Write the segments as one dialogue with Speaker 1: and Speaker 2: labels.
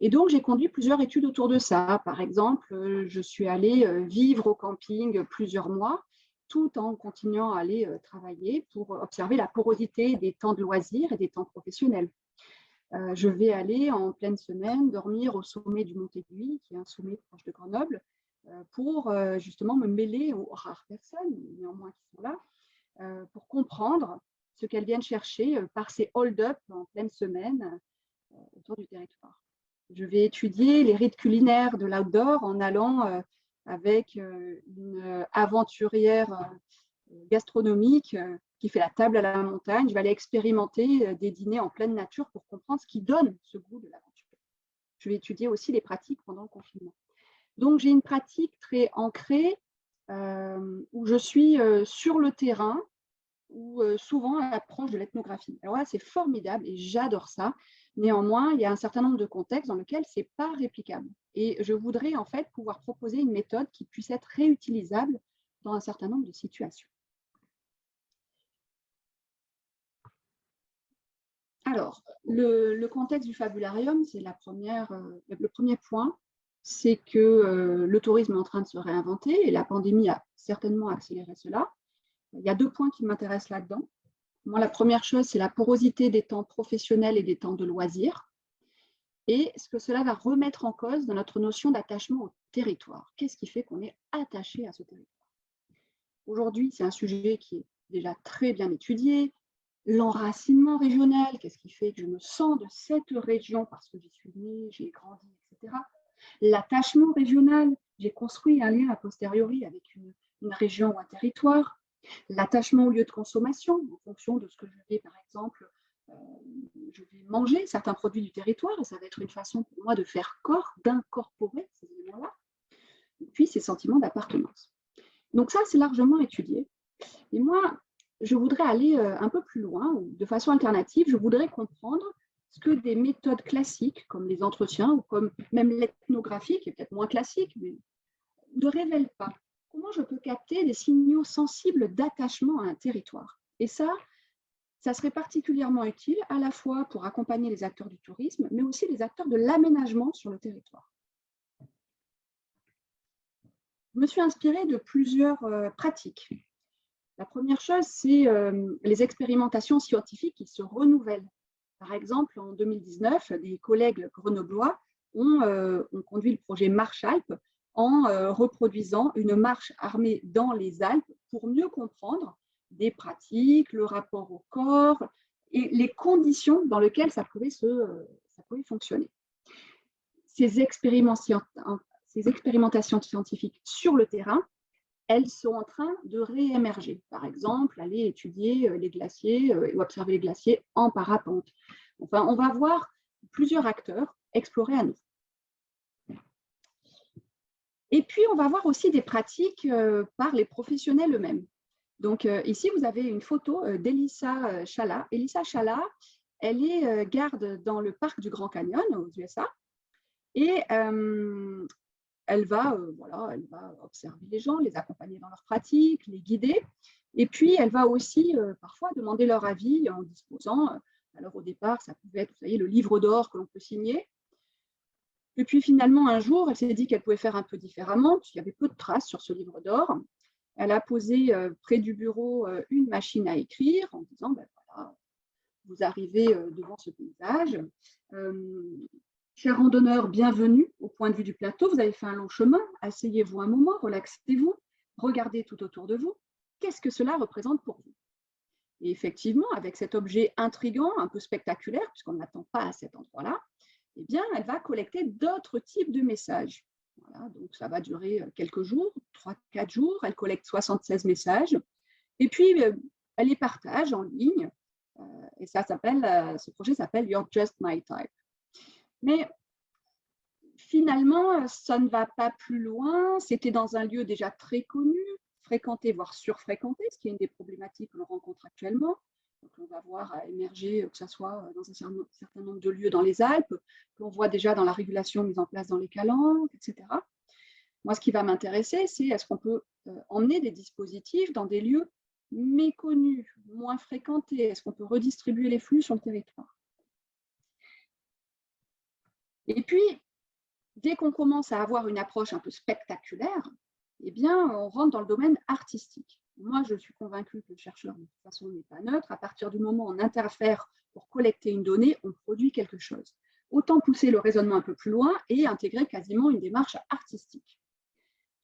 Speaker 1: Et donc, j'ai conduit plusieurs études autour de ça. Par exemple, je suis allée vivre au camping plusieurs mois, tout en continuant à aller travailler pour observer la porosité des temps de loisirs et des temps professionnels. Je vais aller en pleine semaine dormir au sommet du Mont Aiguille, qui est un sommet proche de Grenoble, pour justement me mêler aux rares personnes, néanmoins qui sont là, pour comprendre ce qu'elles viennent chercher par ces hold-up en pleine semaine autour du territoire. Je vais étudier les rites culinaires de l'outdoor en allant avec une aventurière gastronomique qui fait la table à la montagne. Je vais aller expérimenter des dîners en pleine nature pour comprendre ce qui donne ce goût de l'aventure. Je vais étudier aussi les pratiques pendant le confinement. Donc, j'ai une pratique très ancrée où je suis sur le terrain, ou souvent à l'approche de l'ethnographie. Alors là, c'est formidable et j'adore ça. Néanmoins, il y a un certain nombre de contextes dans lesquels ce n'est pas réplicable. Et je voudrais en fait pouvoir proposer une méthode qui puisse être réutilisable dans un certain nombre de situations. Alors, le contexte du fabularium, c'est le premier point, c'est que le tourisme est en train de se réinventer et la pandémie a certainement accéléré cela. Il y a 2 points qui m'intéressent là-dedans. Moi, la première chose, c'est la porosité des temps professionnels et des temps de loisirs et ce que cela va remettre en cause dans notre notion d'attachement au territoire. Qu'est-ce qui fait qu'on est attaché à ce territoire? Aujourd'hui, c'est un sujet qui est déjà très bien étudié. L'enracinement régional, qu'est-ce qui fait que je me sens de cette région parce que j'y suis née, j'ai grandi, etc. L'attachement régional, j'ai construit un lien a posteriori avec une région ou un territoire. L'attachement au lieu de consommation, en fonction de ce que je vais, par exemple, je vais manger certains produits du territoire, et ça va être une façon pour moi de faire corps, d'incorporer ces éléments-là. Et puis, ces sentiments d'appartenance. Donc ça, c'est largement étudié. Et moi, je voudrais aller un peu plus loin, ou de façon alternative, je voudrais comprendre ce que des méthodes classiques, comme les entretiens, ou comme même l'ethnographie, qui est peut-être moins classique, mais ne révèlent pas. Comment je peux capter des signaux sensibles d'attachement à un territoire? Et ça serait particulièrement utile à la fois pour accompagner les acteurs du tourisme, mais aussi les acteurs de l'aménagement sur le territoire. Je me suis inspirée de plusieurs pratiques. La première chose, c'est les expérimentations scientifiques qui se renouvellent. Par exemple, en 2019, des collègues grenoblois ont conduit le projet Marche-Alpes en reproduisant une marche armée dans les Alpes pour mieux comprendre des pratiques, le rapport au corps et les conditions dans lesquelles ça pouvait fonctionner. Ces expérimentations scientifiques sur le terrain, elles sont en train de réémerger. Par exemple, aller étudier les glaciers ou observer les glaciers en parapente. Enfin, on va voir plusieurs acteurs explorer à nouveau. Et puis, on va voir aussi des pratiques par les professionnels eux-mêmes. Donc, ici, vous avez une photo d'Elissa Chala. Elissa Chala, elle est garde dans le parc du Grand Canyon aux USA. Et elle va observer les gens, les accompagner dans leurs pratiques, les guider. Et puis, elle va aussi parfois demander leur avis en disposant. Alors, au départ, ça pouvait être, vous savez, le livre d'or que l'on peut signer. Et puis, finalement, un jour, elle s'est dit qu'elle pouvait faire un peu différemment, puisqu'il y avait peu de traces sur ce livre d'or. Elle a posé près du bureau une machine à écrire en disant, ben voilà, vous arrivez devant ce paysage. Chers randonneurs, bienvenue au point de vue du plateau. Vous avez fait un long chemin. Asseyez-vous un moment, relaxez-vous, regardez tout autour de vous. Qu'est-ce que cela représente pour vous? Et effectivement, avec cet objet intriguant, un peu spectaculaire, puisqu'on n'attend pas à cet endroit-là, eh bien, elle va collecter d'autres types de messages. Voilà, donc ça va durer quelques jours, 3-4 jours. Elle collecte 76 messages. Et puis, elle les partage en ligne. Et ce projet s'appelle You're Just My Type. Mais finalement, ça ne va pas plus loin. C'était dans un lieu déjà très connu, fréquenté, voire surfréquenté, ce qui est une des problématiques que l'on rencontre actuellement. Donc, on va voir émerger, que ce soit dans un certain nombre de lieux dans les Alpes, qu'on voit déjà dans la régulation mise en place dans les calanques, etc. Moi, ce qui va m'intéresser, c'est est-ce qu'on peut emmener des dispositifs dans des lieux méconnus, moins fréquentés? Est-ce qu'on peut redistribuer les flux sur le territoire? Et puis, dès qu'on commence à avoir une approche un peu spectaculaire, eh bien, on rentre dans le domaine artistique. Moi, je suis convaincue que le chercheur, de toute façon, n'est pas neutre. À partir du moment où on interfère pour collecter une donnée, on produit quelque chose. Autant pousser le raisonnement un peu plus loin et intégrer quasiment une démarche artistique.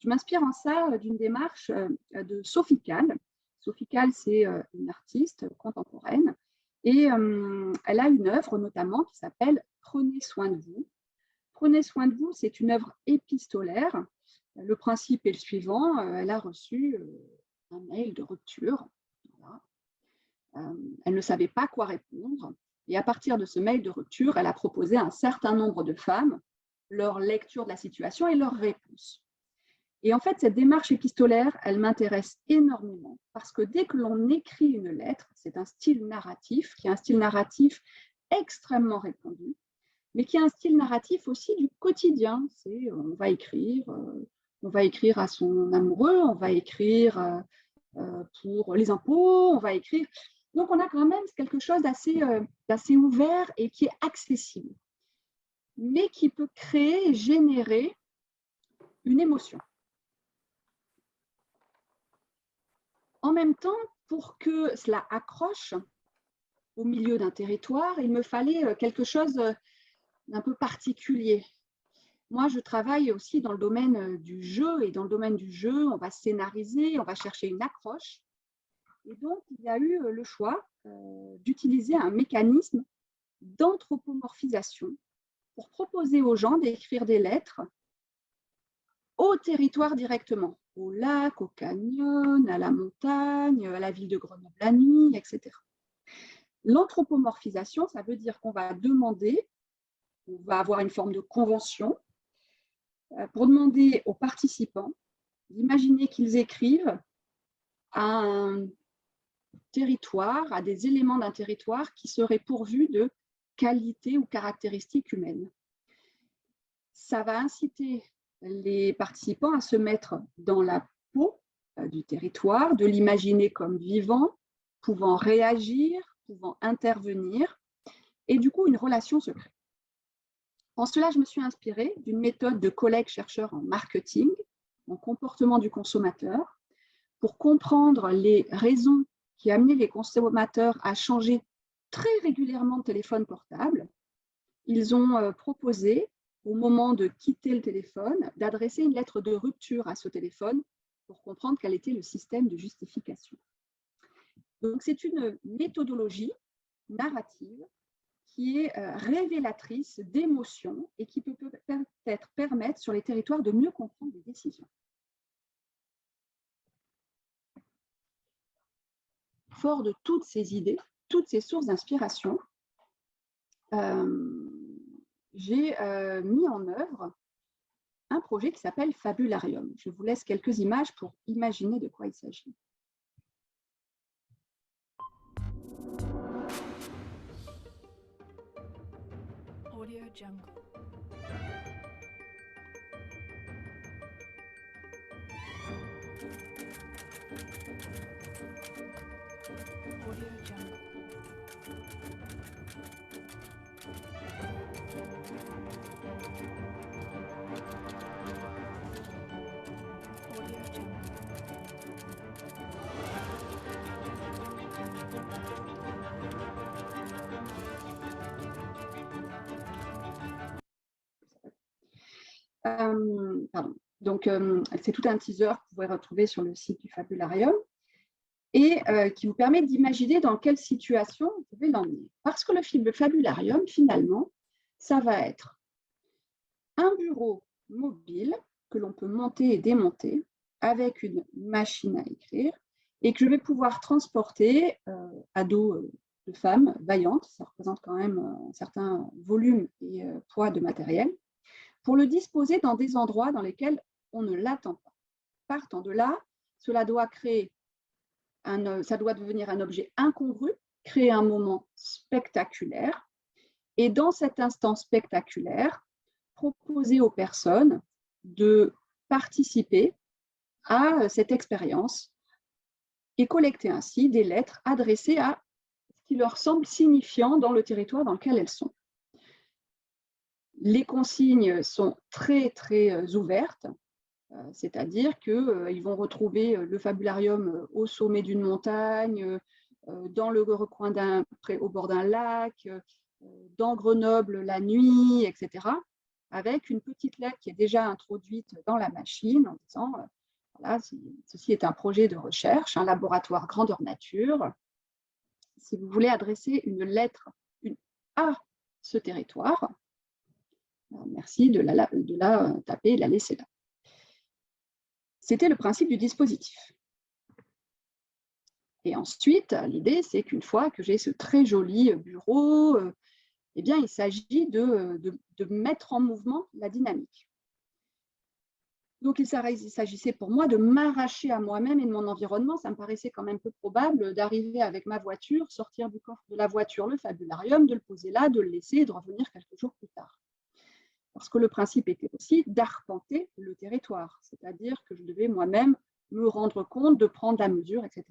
Speaker 1: Je m'inspire en ça d'une démarche de Sophie Calle. Sophie Calle, c'est une artiste contemporaine et elle a une œuvre notamment qui s'appelle « Prenez soin de vous ». Prenez soin de vous, c'est une œuvre épistolaire. Le principe est le suivant, elle a reçu un mail de rupture. Voilà. Elle ne savait pas quoi répondre. Et à partir de ce mail de rupture, elle a proposé à un certain nombre de femmes leur lecture de la situation et leur réponse. Et en fait, cette démarche épistolaire, elle m'intéresse énormément parce que dès que l'on écrit une lettre, c'est un style narratif qui est un style narratif extrêmement répandu, mais qui est un style narratif aussi du quotidien. C'est on va écrire à son amoureux, on va écrire pour les impôts, on va écrire. Donc, on a quand même quelque chose d'assez ouvert et qui est accessible, mais qui peut créer, générer une émotion. En même temps, pour que cela accroche au milieu d'un territoire, il me fallait quelque chose d'un peu particulier. Moi, je travaille aussi dans le domaine du jeu, et dans le domaine du jeu, on va scénariser, on va chercher une accroche. Et donc, il y a eu le choix d'utiliser un mécanisme d'anthropomorphisation pour proposer aux gens d'écrire des lettres au territoire directement, au lac, au canyon, à la montagne, à la ville de Grenoble la nuit, etc. L'anthropomorphisation, ça veut dire qu'on va demander, on va avoir une forme de convention pour demander aux participants d'imaginer qu'ils écrivent à un territoire, à des éléments d'un territoire qui seraient pourvus de qualités ou caractéristiques humaines. Ça va inciter les participants à se mettre dans la peau du territoire, de l'imaginer comme vivant, pouvant réagir, pouvant intervenir, et du coup, une relation se crée. En cela, je me suis inspirée d'une méthode de collègues-chercheurs en marketing, en comportement du consommateur, pour comprendre les raisons qui amenaient les consommateurs à changer très régulièrement de téléphone portable. Ils ont proposé, au moment de quitter le téléphone, d'adresser une lettre de rupture à ce téléphone pour comprendre quel était le système de justification. Donc, c'est une méthodologie narrative qui est révélatrice d'émotions et qui peut peut-être permettre sur les territoires de mieux comprendre les décisions. Fort de toutes ces idées, toutes ces sources d'inspiration, j'ai mis en œuvre un projet qui s'appelle Fabularium. Je vous laisse quelques images pour imaginer de quoi il s'agit.
Speaker 2: Audio Jungle. Audio Jungle. Audio Jungle.
Speaker 1: Pardon. Donc, c'est tout un teaser que vous pouvez retrouver sur le site du Fabularium et qui vous permet d'imaginer dans quelle situation vous pouvez l'emmener. Parce que le Fabularium, finalement, ça va être un bureau mobile que l'on peut monter et démonter avec une machine à écrire et que je vais pouvoir transporter à dos de femmes vaillantes, ça représente quand même un certain volume et poids de matériel, pour le disposer dans des endroits dans lesquels on ne l'attend pas. Partant de là, cela doit devenir un objet incongru, créer un moment spectaculaire, et dans cet instant spectaculaire, proposer aux personnes de participer à cette expérience et collecter ainsi des lettres adressées à ce qui leur semble signifiant dans le territoire dans lequel elles sont. Les consignes sont très, très ouvertes, c'est-à-dire qu'ils vont retrouver le fabularium au sommet d'une montagne, dans le recoin au bord d'un lac, dans Grenoble la nuit, etc., avec une petite lettre qui est déjà introduite dans la machine en disant voilà, ceci est un projet de recherche, un laboratoire grandeur nature. Si vous voulez adresser une lettre à ce territoire, merci de la taper et de la laisser là. C'était le principe du dispositif. Et ensuite, l'idée, c'est qu'une fois que j'ai ce très joli bureau, eh bien, il s'agit de mettre en mouvement la dynamique. Donc, il s'agissait pour moi de m'arracher à moi-même et de mon environnement. Ça me paraissait quand même peu probable d'arriver avec ma voiture, sortir du coffre de la voiture le fabularium, de le poser là, de le laisser et de revenir quelques jours plus tard. Parce que le principe était aussi d'arpenter le territoire, c'est-à-dire que je devais moi-même me rendre compte, de prendre la mesure, etc.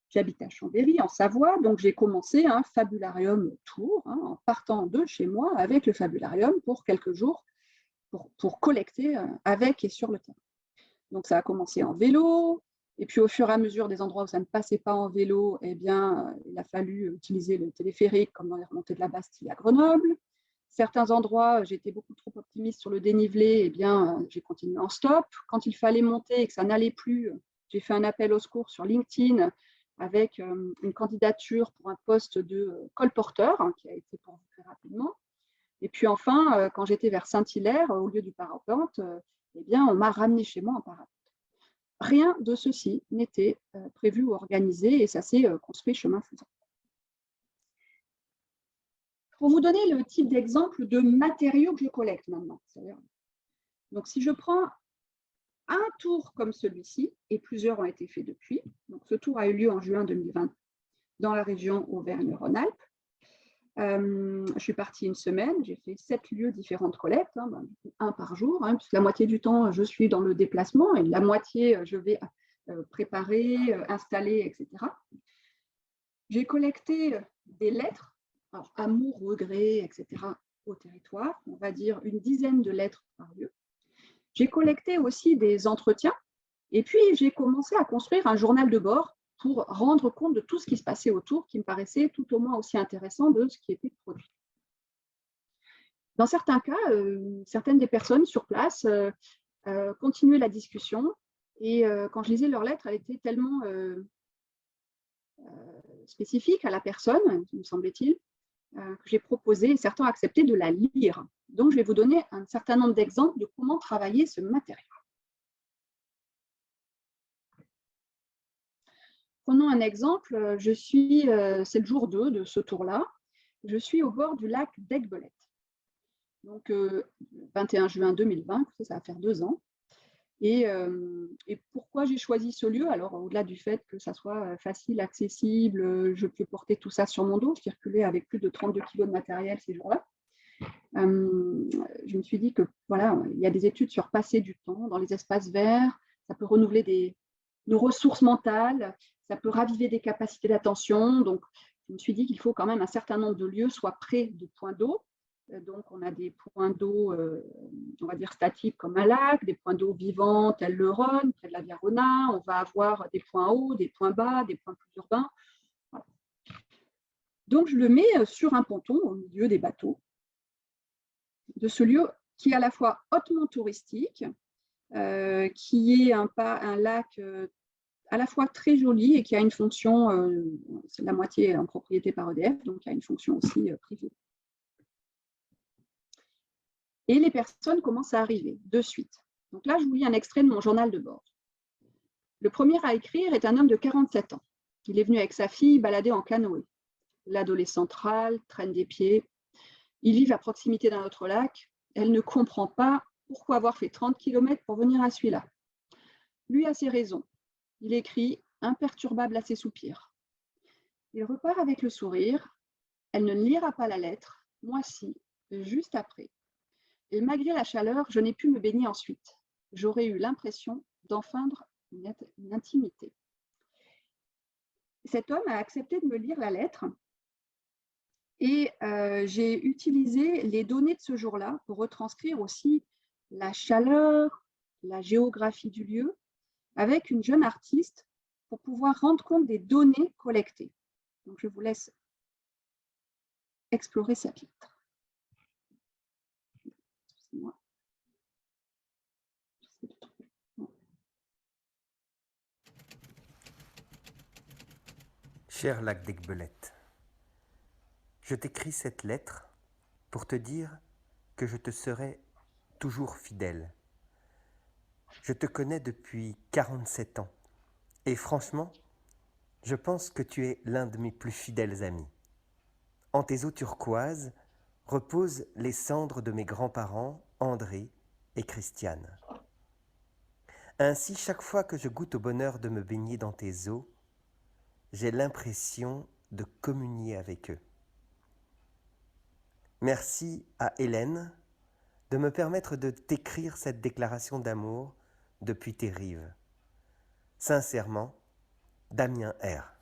Speaker 1: J'habite à Chambéry, en Savoie, donc j'ai commencé un fabularium tour, en partant de chez moi avec le fabularium pour quelques jours, pour collecter avec et sur le terrain. Donc ça a commencé en vélo, et puis au fur et à mesure des endroits où ça ne passait pas en vélo, eh bien, il a fallu utiliser le téléphérique, comme dans les remontées de la Bastille à Grenoble. Certains endroits, j'étais beaucoup trop optimiste sur le dénivelé, eh bien, j'ai continué en stop. Quand il fallait monter et que ça n'allait plus, j'ai fait un appel au secours sur LinkedIn avec une candidature pour un poste de colporteur qui a été pourvu très rapidement. Et puis enfin, quand j'étais vers Saint-Hilaire, au lieu du parapente, eh bien, on m'a ramené chez moi en parapente. Rien de ceci n'était prévu ou organisé et ça s'est construit chemin faisant. Pour vous donner le type d'exemple de matériaux que je collecte maintenant. Donc, si je prends un tour comme celui-ci, et plusieurs ont été faits depuis, donc ce tour a eu lieu en juin 2020 dans la région Auvergne-Rhône-Alpes. Je suis partie une semaine, j'ai fait 7 lieux différents de collecte, un par jour, puisque la moitié du temps, je suis dans le déplacement et la moitié, je vais préparer, installer, etc. J'ai collecté des lettres, alors, amour, regret, etc., au territoire, on va dire une dizaine de lettres par lieu. J'ai collecté aussi des entretiens et puis j'ai commencé à construire un journal de bord pour rendre compte de tout ce qui se passait autour, qui me paraissait tout au moins aussi intéressant de ce qui était produit. Dans certains cas, certaines des personnes sur place continuaient la discussion et quand je lisais leurs lettres, elle était tellement spécifique à la personne, me semblait-il, que j'ai proposé et certains ont accepté de la lire. Donc, je vais vous donner un certain nombre d'exemples de comment travailler ce matériau. Prenons un exemple, c'est le jour 2 de ce tour-là, je suis au bord du lac d'Aiguebelette. Donc, 21 juin 2020, ça va faire 2 ans. Et pourquoi j'ai choisi ce lieu? Alors, au-delà du fait que ça soit facile, accessible, je peux porter tout ça sur mon dos, je circulais avec plus de 32 kg de matériel ces jours-là. Je me suis dit que voilà, il y a des études sur passer du temps dans les espaces verts, ça peut renouveler nos ressources mentales, ça peut raviver des capacités d'attention. Donc, je me suis dit qu'il faut quand même un certain nombre de lieux soient près de points d'eau. Donc, on a des points d'eau, on va dire statiques comme un lac, des points d'eau vivants tels le Rhône, près de la Viarona. On va avoir des points hauts, des points bas, des points plus urbains. Voilà. Donc, je le mets sur un ponton au milieu des bateaux de ce lieu qui est à la fois hautement touristique, qui est un lac à la fois très joli et qui a une fonction, c'est la moitié en propriété par EDF, donc il y a une fonction aussi privée. Et les personnes commencent à arriver de suite. Donc là, je vous lis un extrait de mon journal de bord. Le premier à écrire est un homme de 47 ans. Il est venu avec sa fille balader en canoë. L'adolescente râle, traîne des pieds. Ils vivent à proximité d'un autre lac. Elle ne comprend pas pourquoi avoir fait 30 km pour venir à celui-là. Lui a ses raisons. Il écrit, imperturbable à ses soupirs. Il repart avec le sourire. Elle ne lira pas la lettre, moi si, juste après. Et malgré la chaleur, je n'ai pu me baigner ensuite. J'aurais eu l'impression d'enfreindre une intimité. Cet homme a accepté de me lire la lettre Et j'ai utilisé les données de ce jour-là pour retranscrire aussi la chaleur, la géographie du lieu, avec une jeune artiste pour pouvoir rendre compte des données collectées. Donc, je vous laisse explorer cette lettre. Excusez-moi. J'essaie de trouver. Bon.
Speaker 3: Cher lac d'Aigbelette, je t'écris cette lettre pour te dire que je te serai toujours fidèle. Je te connais depuis 47 ans et franchement, je pense que tu es l'un de mes plus fidèles amis. En tes eaux turquoises reposent les cendres de mes grands-parents, André et Christiane. Ainsi, chaque fois que je goûte au bonheur de me baigner dans tes eaux, j'ai l'impression de communier avec eux. Merci à Hélène de me permettre de t'écrire cette déclaration d'amour depuis tes rives. Sincèrement, Damien R.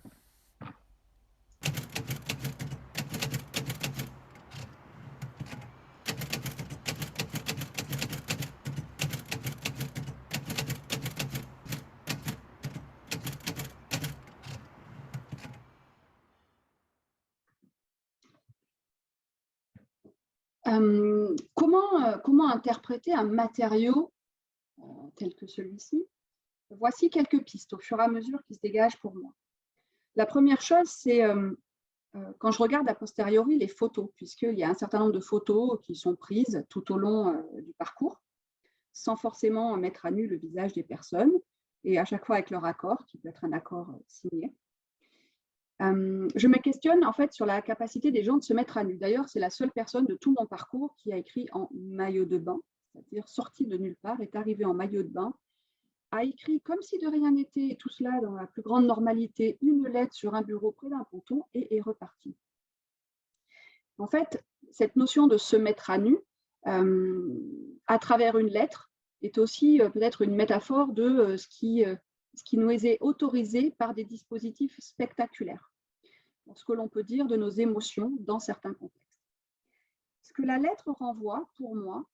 Speaker 1: Comment interpréter un matériau tel que celui-ci? Voici quelques pistes au fur et à mesure qui se dégagent pour moi. La première chose, c'est quand je regarde a posteriori les photos, puisqu'il y a un certain nombre de photos qui sont prises tout au long du parcours, sans forcément mettre à nu le visage des personnes, et à chaque fois avec leur accord, qui peut être un accord signé. Je me questionne en fait sur la capacité des gens de se mettre à nu. D'ailleurs, c'est la seule personne de tout mon parcours qui a écrit en maillot de bain, c'est-à-dire sorti de nulle part, est arrivé en maillot de bain, a écrit comme si de rien n'était, et tout cela dans la plus grande normalité, une lettre sur un bureau près d'un ponton et est reparti. En fait, cette notion de se mettre à nu à travers une lettre est aussi peut-être une métaphore de ce qui nous est autorisé par des dispositifs spectaculaires, ce que l'on peut dire de nos émotions dans certains contextes. Ce que la lettre renvoie, pour moi,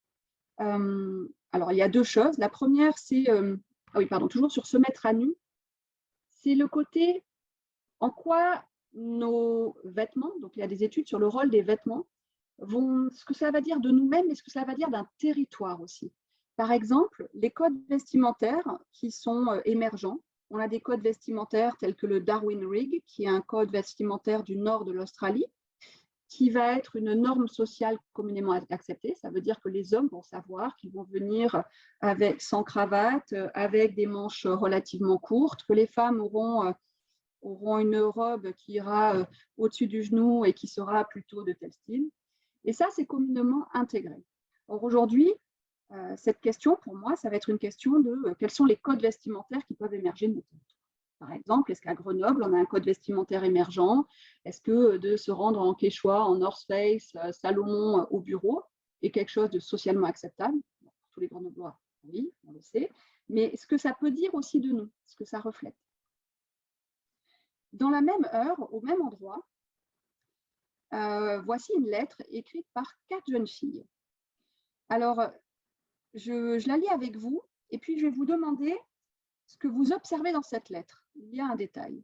Speaker 1: alors il y a deux choses. La première, c'est, toujours sur se mettre à nu, c'est le côté en quoi nos vêtements, donc il y a des études sur le rôle des vêtements, ce que ça va dire de nous-mêmes et ce que ça va dire d'un territoire aussi. Par exemple, les codes vestimentaires qui sont émergents. On a des codes vestimentaires tels que le Darwin Rig, qui est un code vestimentaire du nord de l'Australie, qui va être une norme sociale communément acceptée. Ça veut dire que les hommes vont savoir qu'ils vont venir sans cravate, avec des manches relativement courtes, que les femmes auront une robe qui ira au-dessus du genou et qui sera plutôt de tel style. Et ça, c'est communément intégré. Or, aujourd'hui, cette question, pour moi, ça va être une question de quels sont les codes vestimentaires qui peuvent émerger de nos territoires. Par exemple, est-ce qu'à Grenoble, on a un code vestimentaire émergent? Est-ce que de se rendre en Quechua, en North Face, Salomon au bureau est quelque chose de socialement acceptable? Pour tous les Grenoblois, oui, on le sait. Mais ce que ça peut dire aussi de nous, ce que ça reflète. Dans la même heure, au même endroit, voici une lettre écrite par 4 jeunes filles. Alors, je la lis avec vous et puis je vais vous demander ce que vous observez dans cette lettre. Il y a un détail.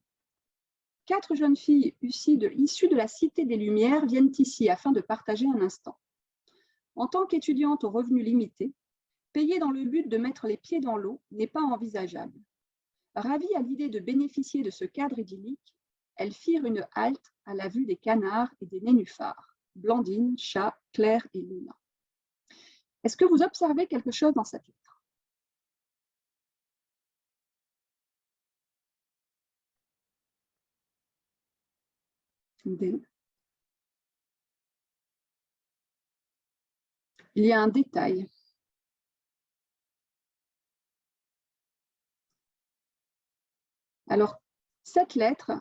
Speaker 1: 4 jeunes filles issues de la Cité des Lumières viennent ici afin de partager un instant. En tant qu'étudiantes aux revenus limités, payer dans le but de mettre les pieds dans l'eau n'est pas envisageable. Ravies à l'idée de bénéficier de ce cadre idyllique, elles firent une halte à la vue des canards et des nénuphars, Blandine, Chat, Claire et Luna. Est-ce que vous observez quelque chose dans cette lettre? Il y a un détail. Alors, cette lettre,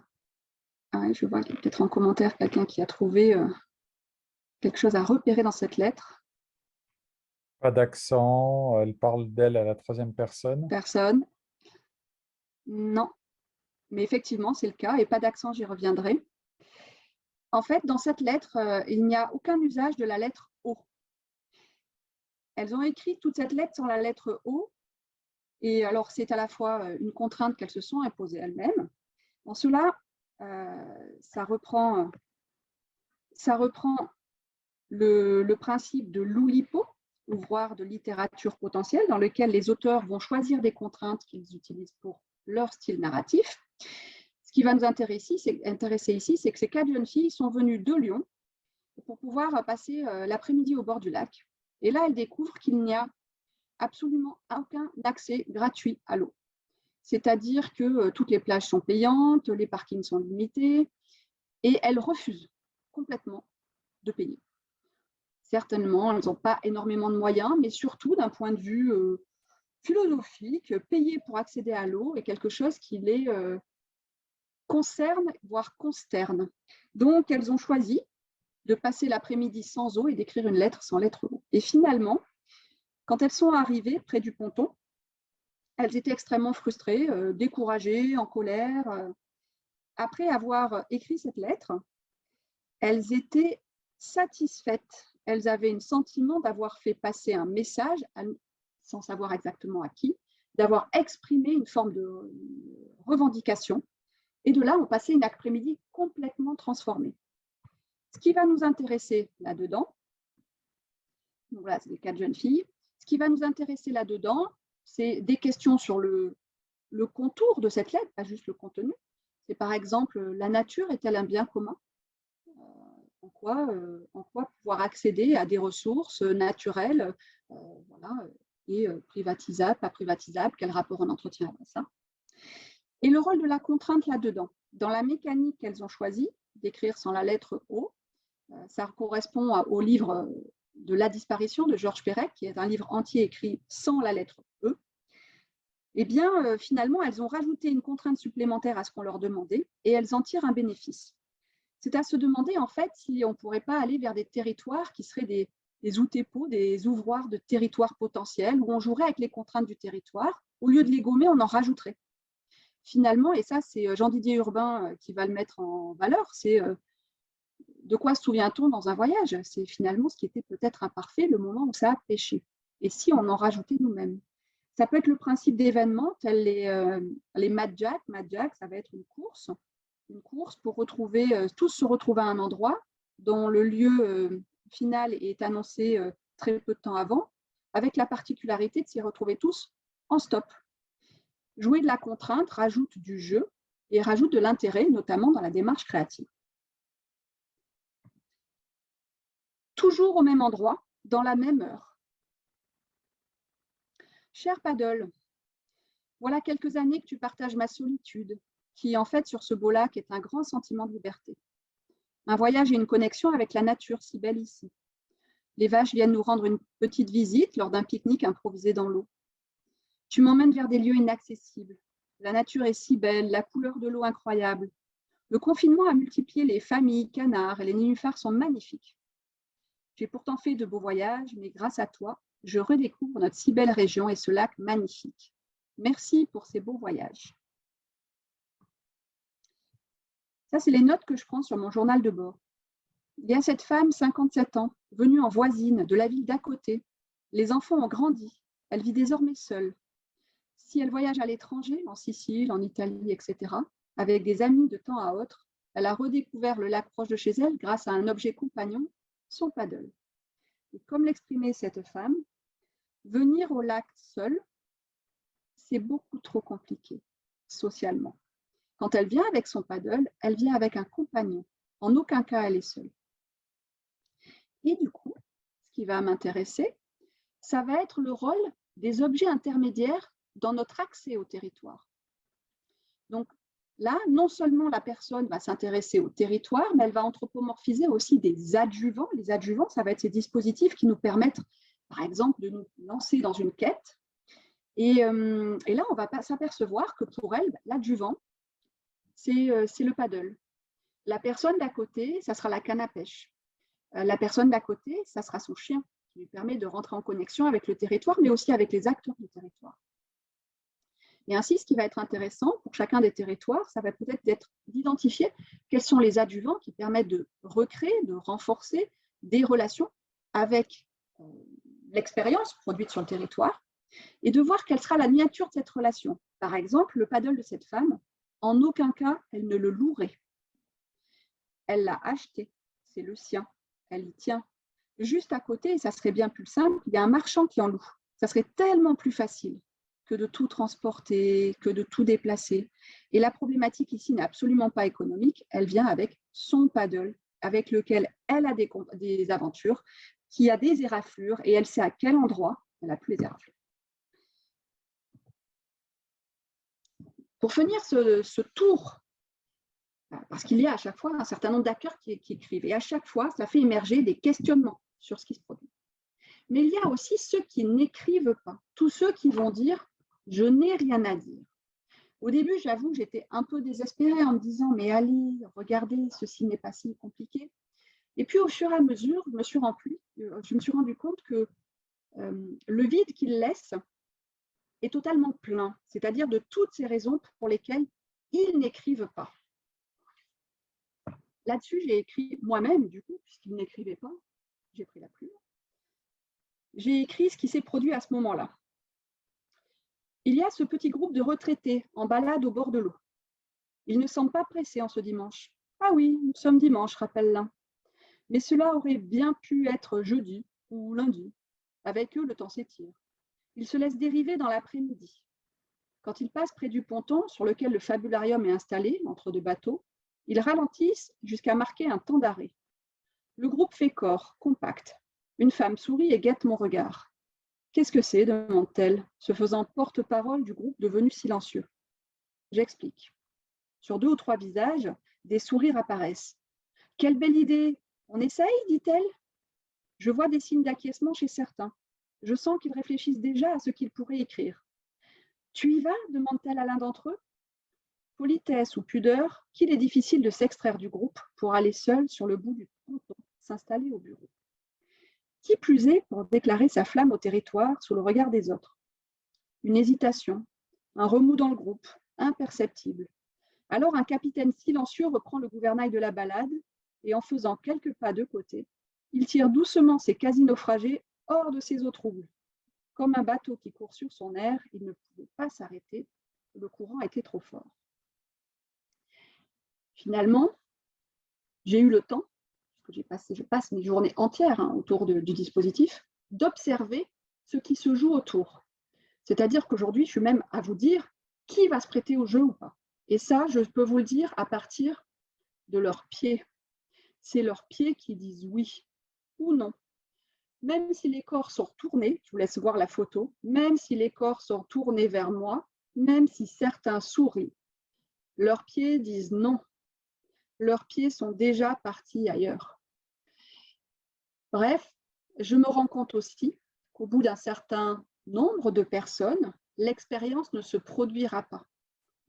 Speaker 1: je vois qu'il y a peut-être en commentaire quelqu'un qui a trouvé quelque chose à repérer dans cette lettre.
Speaker 4: Pas d'accent, elle parle d'elle à la troisième personne.
Speaker 1: Personne? Non. Mais effectivement, c'est le cas, et pas d'accent, j'y reviendrai. En fait, dans cette lettre, il n'y a aucun usage de la lettre O. Elles ont écrit toute cette lettre sans la lettre O. Et alors, c'est à la fois une contrainte qu'elles se sont imposées elles-mêmes. En cela, ça reprend le principe de l'Oulipo, ouvroir de littérature potentielle, dans lequel les auteurs vont choisir des contraintes qu'ils utilisent pour leur style narratif. Ce qui va nous intéresser ici, c'est que ces 4 jeunes filles sont venues de Lyon pour pouvoir passer l'après-midi au bord du lac. Et là, elles découvrent qu'il n'y a absolument aucun accès gratuit à l'eau. C'est-à-dire que toutes les plages sont payantes, les parkings sont limités, et elles refusent complètement de payer. Certainement, elles n'ont pas énormément de moyens, mais surtout d'un point de vue philosophique, payer pour accéder à l'eau est quelque chose qui les concerne, voire consterne. Donc, elles ont choisi de passer l'après-midi sans eau et d'écrire une lettre sans lettre O. Et finalement, quand elles sont arrivées près du ponton, elles étaient extrêmement frustrées, découragées, en colère. Après avoir écrit cette lettre, elles étaient satisfaites. Elles avaient un sentiment d'avoir fait passer un message, sans savoir exactement à qui, d'avoir exprimé une forme de revendication. Et de là, on passait une après-midi complètement transformée. Ce qui va nous intéresser là-dedans, voilà, c'est les 4 jeunes filles. Ce qui va nous intéresser là-dedans, c'est des questions sur le contour de cette lettre, pas juste le contenu. C'est par exemple, la nature est-elle un bien commun ? En quoi pouvoir accéder à des ressources naturelles, voilà, et privatisables, pas privatisables, quel rapport on entretient avec ça ? Et le rôle de la contrainte là-dedans. Dans la mécanique qu'elles ont choisie, d'écrire sans la lettre O, ça correspond au livre de La disparition de Georges Perec, qui est un livre entier écrit sans la lettre E. Eh bien, finalement, elles ont rajouté une contrainte supplémentaire à ce qu'on leur demandait et elles en tirent un bénéfice. C'est à se demander, en fait, si on ne pourrait pas aller vers des territoires qui seraient des outépos, des ouvroirs de territoires potentiels, où on jouerait avec les contraintes du territoire. Au lieu de les gommer, on en rajouterait. Finalement, et ça, c'est Jean-Didier Urbain qui va le mettre en valeur, c'est de quoi se souvient-on dans un voyage? C'est finalement ce qui était peut-être imparfait, le moment où ça a péché. Et si on en rajoutait nous-mêmes? Ça peut être le principe d'événements, tels les Mad Jack. Mad Jack, ça va être une course pour retrouver, tous se retrouver à un endroit dont le lieu final est annoncé très peu de temps avant, avec la particularité de s'y retrouver tous en stop. Jouer de la contrainte rajoute du jeu et rajoute de l'intérêt, notamment dans la démarche créative. Toujours au même endroit, dans la même heure. Cher Paddle, voilà quelques années que tu partages ma solitude, qui en fait sur ce beau lac est un grand sentiment de liberté. Un voyage et une connexion avec la nature si belle ici. Les vaches viennent nous rendre une petite visite lors d'un pique-nique improvisé dans l'eau. Tu m'emmènes vers des lieux inaccessibles. La nature est si belle, la couleur de l'eau incroyable. Le confinement a multiplié les familles, canards et les nénuphars sont magnifiques. J'ai pourtant fait de beaux voyages, mais grâce à toi, je redécouvre notre si belle région et ce lac magnifique. Merci pour ces beaux voyages. Ça, c'est les notes que je prends sur mon journal de bord. Il y a cette femme, 57 ans, venue en voisine de la ville d'à côté. Les enfants ont grandi. Elle vit désormais seule. Si elle voyage à l'étranger, en Sicile, en Italie, etc., avec des amis de temps à autre, elle a redécouvert le lac proche de chez elle grâce à un objet compagnon, son paddle. Et comme l'exprimait cette femme, venir au lac seul, c'est beaucoup trop compliqué socialement. Quand elle vient avec son paddle, elle vient avec un compagnon. En aucun cas, elle est seule. Et du coup, ce qui va m'intéresser, ça va être le rôle des objets intermédiaires dans notre accès au territoire. Donc là, non seulement la personne va s'intéresser au territoire, mais elle va anthropomorphiser aussi des adjuvants. Les adjuvants, ça va être ces dispositifs qui nous permettent, par exemple, de nous lancer dans une quête. Et là, on va s'apercevoir que pour elle, l'adjuvant, c'est le paddle. La personne d'à côté, ça sera la canne à pêche. La personne d'à côté, ça sera son chien, qui lui permet de rentrer en connexion avec le territoire, mais aussi avec les acteurs du territoire. Et ainsi, ce qui va être intéressant pour chacun des territoires, ça va peut-être être d'identifier quels sont les adjuvants qui permettent de recréer, de renforcer des relations avec l'expérience produite sur le territoire et de voir quelle sera la miniature de cette relation. Par exemple, le paddle de cette femme, en aucun cas, elle ne le louerait. Elle l'a acheté, c'est le sien, elle y tient. Juste à côté, et ça serait bien plus simple, il y a un marchand qui en loue. Ça serait tellement plus facile que de tout transporter, que de tout déplacer. Et la problématique ici n'est absolument pas économique, elle vient avec son paddle, avec lequel elle a des aventures, qui a des éraflures, et elle sait à quel endroit elle n'a plus les éraflures. Pour finir ce tour, parce qu'il y a à chaque fois un certain nombre d'acteurs qui écrivent, et à chaque fois, ça fait émerger des questionnements sur ce qui se produit. Mais il y a aussi ceux qui n'écrivent pas, tous ceux qui vont dire « je n'ai rien à dire ». Au début, j'avoue que j'étais un peu désespérée en me disant « mais allez, regardez, ceci n'est pas si compliqué ». Et puis au fur et à mesure, je me suis rendu compte que le vide qu'il laisse est totalement plein, c'est-à-dire de toutes ces raisons pour lesquelles ils n'écrivent pas. Là-dessus, j'ai écrit moi-même, du coup, puisqu'ils n'écrivaient pas, j'ai pris la plume. J'ai écrit ce qui s'est produit à ce moment-là. Il y a ce petit groupe de retraités en balade au bord de l'eau. Ils ne semblent pas pressés en ce dimanche. Ah oui, nous sommes dimanche, rappelle l'un. Mais cela aurait bien pu être jeudi ou lundi. Avec eux, le temps s'étire. Ils se laissent dériver dans l'après-midi. Quand ils passent près du ponton sur lequel le fabularium est installé, entre deux bateaux, ils ralentissent jusqu'à marquer un temps d'arrêt. Le groupe fait corps, compact. Une femme sourit et guette mon regard. « Qu'est-ce que c'est » demande-t-elle, se faisant porte-parole du groupe devenu silencieux. J'explique. Sur 2 ou 3 visages, des sourires apparaissent. « Quelle belle idée ! On essaye » dit-elle. Je vois des signes d'acquiescement chez certains. Je sens qu'ils réfléchissent déjà à ce qu'ils pourraient écrire. « Tu y vas » demande-t-elle à l'un d'entre eux. Politesse ou pudeur, qu'il est difficile de s'extraire du groupe pour aller seul sur le bout du ponton, s'installer au bureau. Qui plus est pour déclarer sa flamme au territoire sous le regard des autres. Une hésitation, un remous dans le groupe, imperceptible. Alors un capitaine silencieux reprend le gouvernail de la balade et en faisant quelques pas de côté, il tire doucement ses quasi-naufragés hors de ses eaux troubles. Comme un bateau qui court sur son air, il ne pouvait pas s'arrêter, le courant était trop fort. Finalement, j'ai eu le temps, je passe mes journées entières autour du dispositif, d'observer ce qui se joue autour. C'est-à-dire qu'aujourd'hui, je suis même à vous dire qui va se prêter au jeu ou pas. Et ça, je peux vous le dire à partir de leurs pieds. C'est leurs pieds qui disent oui ou non. Même si les corps sont retournés, je vous laisse voir la photo, même si les corps sont tournés vers moi, même si certains sourient, leurs pieds disent non. Leurs pieds sont déjà partis ailleurs. Bref, je me rends compte aussi qu'au bout d'un certain nombre de personnes, l'expérience ne se produira pas.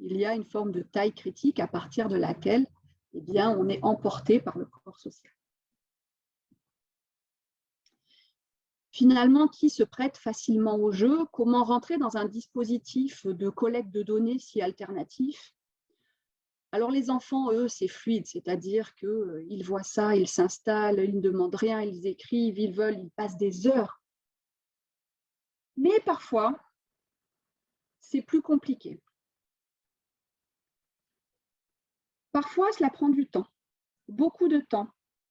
Speaker 1: Il y a une forme de taille critique à partir de laquelle on est emporté par le corps social. Finalement, qui se prête facilement au jeu? Comment rentrer dans un dispositif de collecte de données si alternatif? Alors les enfants, eux, c'est fluide, c'est-à-dire qu'ils voient ça, ils s'installent, ils ne demandent rien, ils écrivent, ils veulent, ils passent des heures. Mais parfois, c'est plus compliqué. Parfois, cela prend du temps, beaucoup de temps,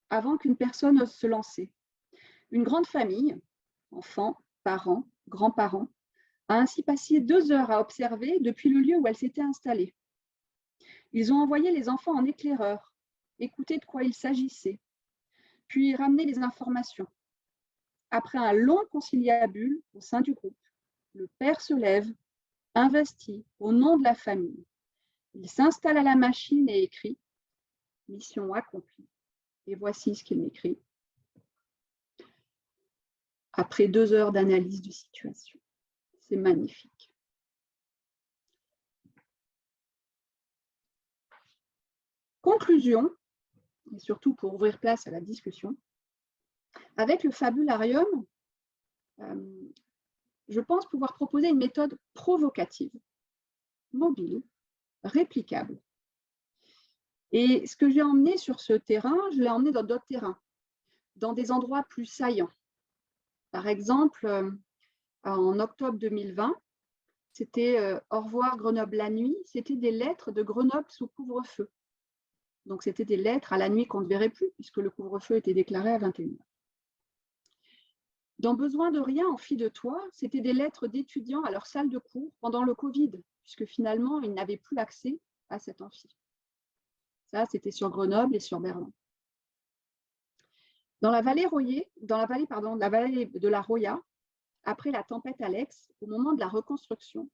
Speaker 1: avant qu'une personne ose se lancer. Une grande famille, enfants, parents, grands-parents, a ainsi passé 2 heures à observer depuis le lieu où elle s'était installée. Ils ont envoyé les enfants en éclaireur, écouté de quoi il s'agissait, puis ramené les informations. Après un long conciliabule au sein du groupe, le père se lève, investit au nom de la famille. Il s'installe à la machine et écrit « Mission accomplie ». Et voici ce qu'il m'écrit. Après 2 heures d'analyse de situation. C'est magnifique. Conclusion, et surtout pour ouvrir place à la discussion, avec le fabularium, je pense pouvoir proposer une méthode provocative mobile, réplicable. Et ce que j'ai emmené sur ce terrain, je l'ai emmené dans d'autres terrains, dans des endroits plus saillants. Par exemple, en octobre 2020, c'était Au revoir Grenoble la nuit, c'était des lettres de Grenoble sous couvre-feu. Donc, c'était des lettres à la nuit qu'on ne verrait plus, puisque le couvre-feu était déclaré à 21h. Dans Besoin de rien, en fille de toi, c'était des lettres d'étudiants à leur salle de cours pendant le Covid, puisque finalement, ils n'avaient plus accès à cet amphi. Ça, c'était sur Grenoble et sur Berlin. Dans la vallée de la Roya, après la tempête Alex, au moment de la reconstruction,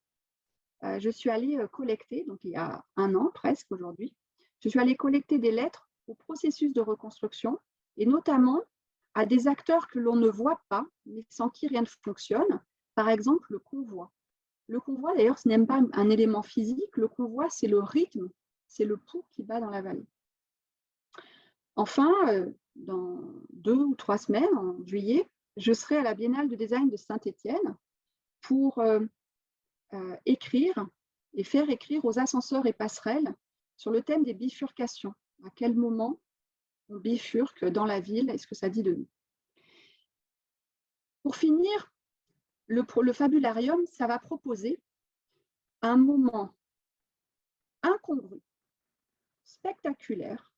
Speaker 1: je suis allée collecter, donc il y a 1 an presque aujourd'hui, je suis allée collecter des lettres au processus de reconstruction et notamment à des acteurs que l'on ne voit pas, mais sans qui rien ne fonctionne, par exemple le convoi. Le convoi, d'ailleurs, ce n'est pas un élément physique, le convoi, c'est le rythme, c'est le pouls qui bat dans la vallée. Enfin, dans 2 ou 3 semaines, en juillet, je serai à la Biennale de design de Saint-Étienne pour écrire et faire écrire aux ascenseurs et passerelles sur le thème des bifurcations. À quel moment on bifurque dans la ville et ce que ça dit de nous. Pour finir, le fabularium, ça va proposer un moment incongru, spectaculaire,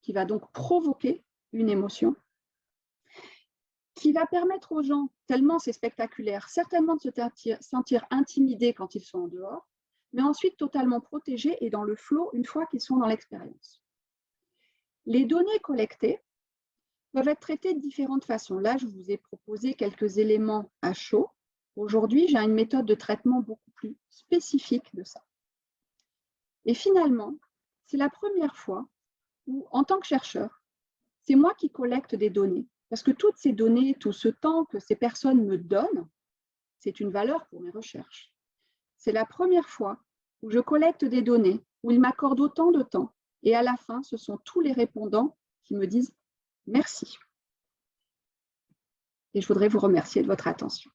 Speaker 1: qui va donc provoquer une émotion, qui va permettre aux gens, tellement c'est spectaculaire, certainement de se sentir intimidés quand ils sont en dehors, mais ensuite totalement protégés et dans le flot une fois qu'ils sont dans l'expérience. Les données collectées peuvent être traitées de différentes façons. Là, je vous ai proposé quelques éléments à chaud. Aujourd'hui, j'ai une méthode de traitement beaucoup plus spécifique de ça. Et finalement, c'est la première fois où, en tant que chercheur, c'est moi qui collecte des données. Parce que toutes ces données, tout ce temps que ces personnes me donnent, c'est une valeur pour mes recherches. C'est la première fois où je collecte des données, où ils m'accordent autant de temps. Et à la fin, ce sont tous les répondants qui me disent merci. Et je voudrais vous remercier de votre attention.